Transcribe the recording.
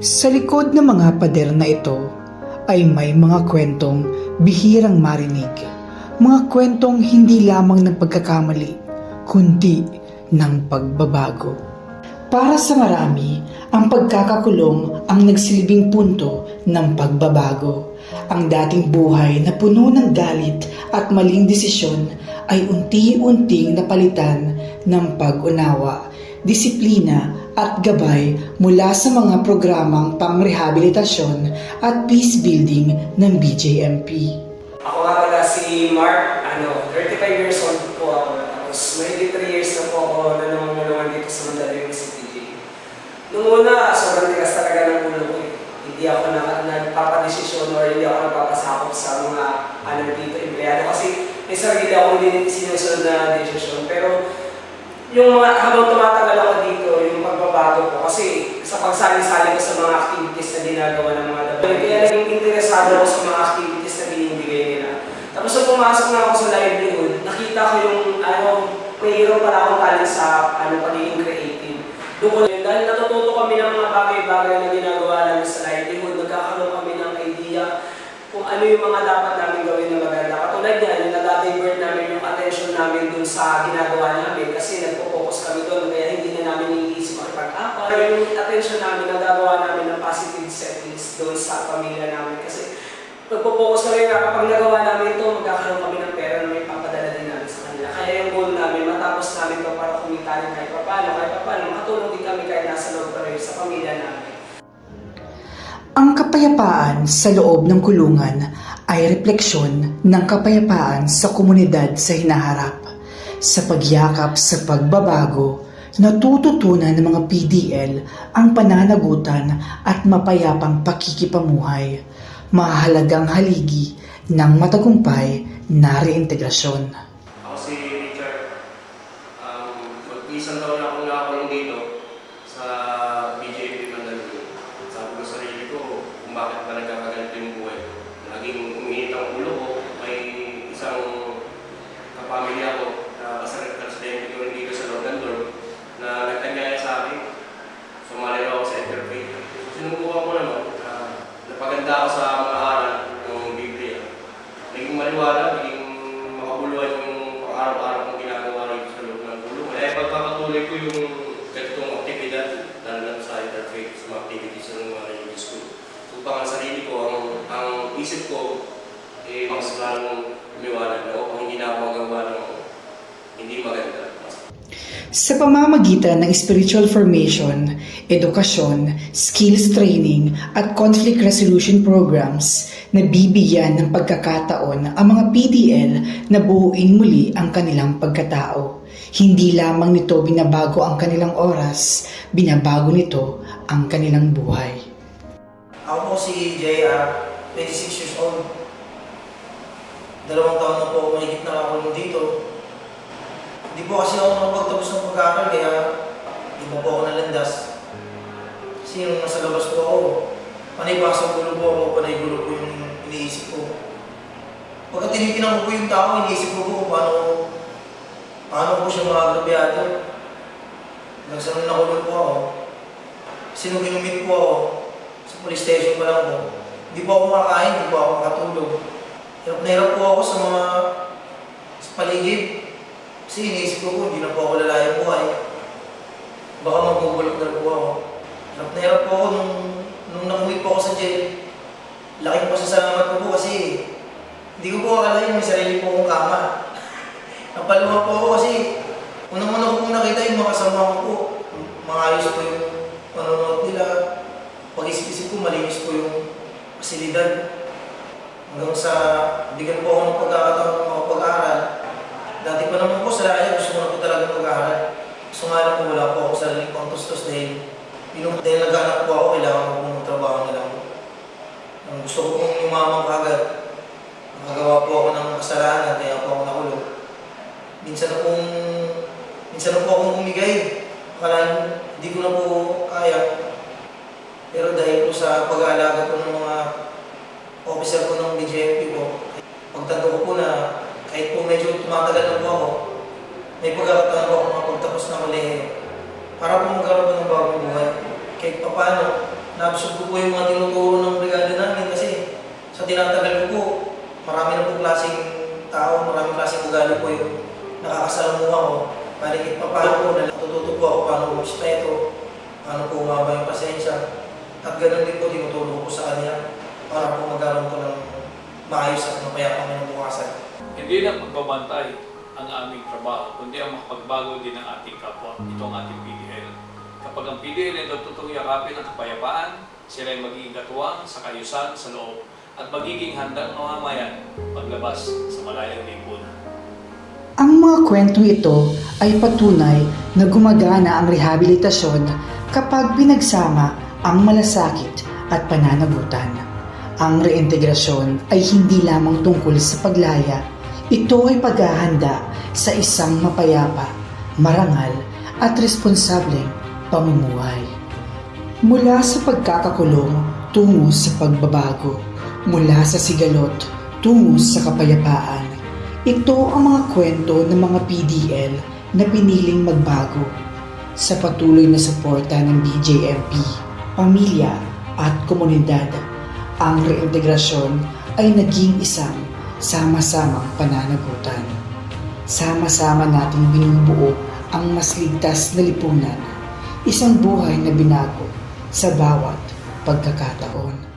Sa likod ng mga pader na ito ay may mga kwentong bihirang marinig. Mga kwentong hindi lamang ng pagkakamali, kundi ng pagbabago. Para sa marami, ang pagkakakulong ang nagsilbing punto ng pagbabago. Ang dating buhay na puno ng galit at maling desisyon ay unti-unting napalitan ng pag-unawa, disiplina at gabay mula sa mga programang pangrehabilitasyon at peace building ng BJMP. Ako nga pala si Mark, 35 years old po ako. Tapos may 3 years na po ako nanungunan dito sa Mandaluyong City. Noong una, sobrang tigas talaga ng ulo ko eh. Hindi ako nagpapadesisyon or hindi ako nagpapasakop sa mga dito, empleyado. Kasi may sarili akong sinusunod na desisyon. Pero yung habang tumatagal ako dito, yung pagbabago ko, kasi sa pagsali-sali ko sa mga activities na ginagawa ng mga dabay, kaya naging interesado ako sa mga activities na binibigay nila. Tapos nung pumasok na ako sa livelihood, nakita ko yung mayroon pala akong talent sa pagiging creative. Doon ko yun, dahil natututo kami ng mga bagay-bagay na ginagawa namin sa livelihood, nagkakaroon kami ng idea kung ano yung mga dapat namin gawin na maganda. Katulad yan, yung nag-divert namin yung attention namin dun sa ginagawa namin kasi nagpo-focus kami doon kaya hindi na namin iniisip makipag-apa. Yung attention namin, nagagawa namin ng positive settings doon sa pamilya namin kasi nagpo-focus kami na kapag nagawa namin ito, magkakaroon kami ng pera na may papadala din namin sa kanila. Kaya yung goal namin, matapos namin ito para kumita rin kahit paano, makatulong din kami kahit nasa loob kami sa pamilya namin. Ang kapayapaan sa loob ng kulungan ay refleksyon ng kapayapaan sa komunidad sa hinaharap. Sa pagyakap sa pagbabago, natututunan ng mga PDL ang pananagutan at mapayapang pakikipamuhay, mahalagang haligi ng matagumpay na reintegrasyon. Ako si Richard. Mag-isang taon na akong nakakulong dito sa BJP Mandaluyong. Sabi ko sa sarili ko kung bakit pa nagkakaganito yung buhay. Laging umiinit ang ulo ko. May isang kapamilya ko na kasal-presidente ko rin dito sa Logan na nagtanyaya sa akin. Sumali ako sa interfaith. Sinubukan ko naman. Napaganda ako sa mga aral ng Biblia. Naging maliwanag, naging makabuluhan yung pang-araw-araw kong ginagawa rin sa loob ng ulo. Kaya pagpapatuloy ko yung ganitong aktibidad, lalo na sa interfaith, sa mga activities ng mga religious ko. Upang ang sarili ko, ang isip ko, mas lalong lumiwanag na kung hindi na ako magawa ng hindi maganda. Sa pamamagitan ng spiritual formation, edukasyon, skills training at conflict resolution programs, nabibigyan ng pagkakataon ang mga PDL na buuin muli ang kanilang pagkatao. Hindi lamang nito binabago ang kanilang oras, binabago nito ang kanilang buhay. Ako po si JR, 26 years old. 2 taon na po ako mahigit na ako dito. Hindi po kasi ako nakapagtapos ng pag-aaral kaya hindi po ako nalandas. Kasi yung nasa labas po ako, panay pasang gulo po ako, panay gulo po yung iniisip ko. Pagka tinitinang ko po yung tao, iniisip ko po paano po siya makagrabyado. Hanggang sa nakulong po ako. Kasi nung inumit po ako, sa police station pa lang po, hindi po ako makakain, hindi po ako makatulog. Hirap na hirap po ako sa paligid. Kasi iniisip ko po, hindi na po ako lalayang buhay. Baka magugulog na po ako. Hirap na hirap po ako nung nakumit po ako sa jail. Laking pasasalamat ko po kasi hindi ko po akalain may sarili po akong kama. Napaluha po ako kasi unang-una ko po nakita yung mga kasama ko po. Maayos po yung panonood nila. Pag-isip-isip ko, malinis po yung pasilidad. Hanggang sa bigyan po ako ng pagkakataon ng mga pag-aaral. Dati pa naman po sa laya, gusto ko na po talaga mag-aaral. Gusto nga lang po, wala po ako sa laling pang-tustos dahil nag-anak po ako, kailangan ko pong trabaho na lang. Gusto ko pong umamang kagad. Nakagawa po ako ng kasalanan, kaya po ako nakulong. Minsan na po akong umigay. Akala hindi ko na po kaya. Pero dahil po sa pag-aalaga po ng mga officer ko ng BJMP po, pagtanto ko po na kahit po medyo tumatagal na po ako, may pagkakataon po ako makapagtapos na mali para po magkaroon ng bagong buhay. Kahit paano, na-absorb ko po yung mga tinuturo ng brigada namin kasi sa tinatagal ko po, marami na po klaseng tao, maraming klaseng ugali po yung nakakasalamuha ko. Malikit pa paano po, natututo po ako paano respeto, paano po umaba yung pasensya. At ganoon din po tinuturo ko sa kanya para po magkaroon ko ng maayos at mapayapang kinabukasan. Hindi lang pagbabantay ang aming trabaho, kundi ang makapagbago din ng ating kapwa. Ito ang ating PDL. Kapag ang PDL ay tututong yakapin ang kapayapaan, sila ay magiging katuwang sa kayusan sa loob at magiging handang mamamayan paglabas sa malayang lipunan. Ang mga kwentong ito ay patunay na gumagana ang rehabilitasyon kapag pinagsama ang malasakit at pananagutan. Ang reintegrasyon ay hindi lamang tungkol sa paglaya, ito ay paghahanda sa isang mapayapa, marangal at responsableng pamumuhay. Mula sa pagkakakulong tungo sa pagbabago, mula sa sigalot tungo sa kapayapaan, ito ang mga kwento ng mga PDL na piniling magbago. Sa patuloy na suporta ng BJMP, pamilya at komunidad, ang reintegrasyon ay naging isang sama-samang pananagutan. Sama-sama nating binubuo ang mas ligtas na lipunan, isang buhay na binago sa bawat pagkakataon.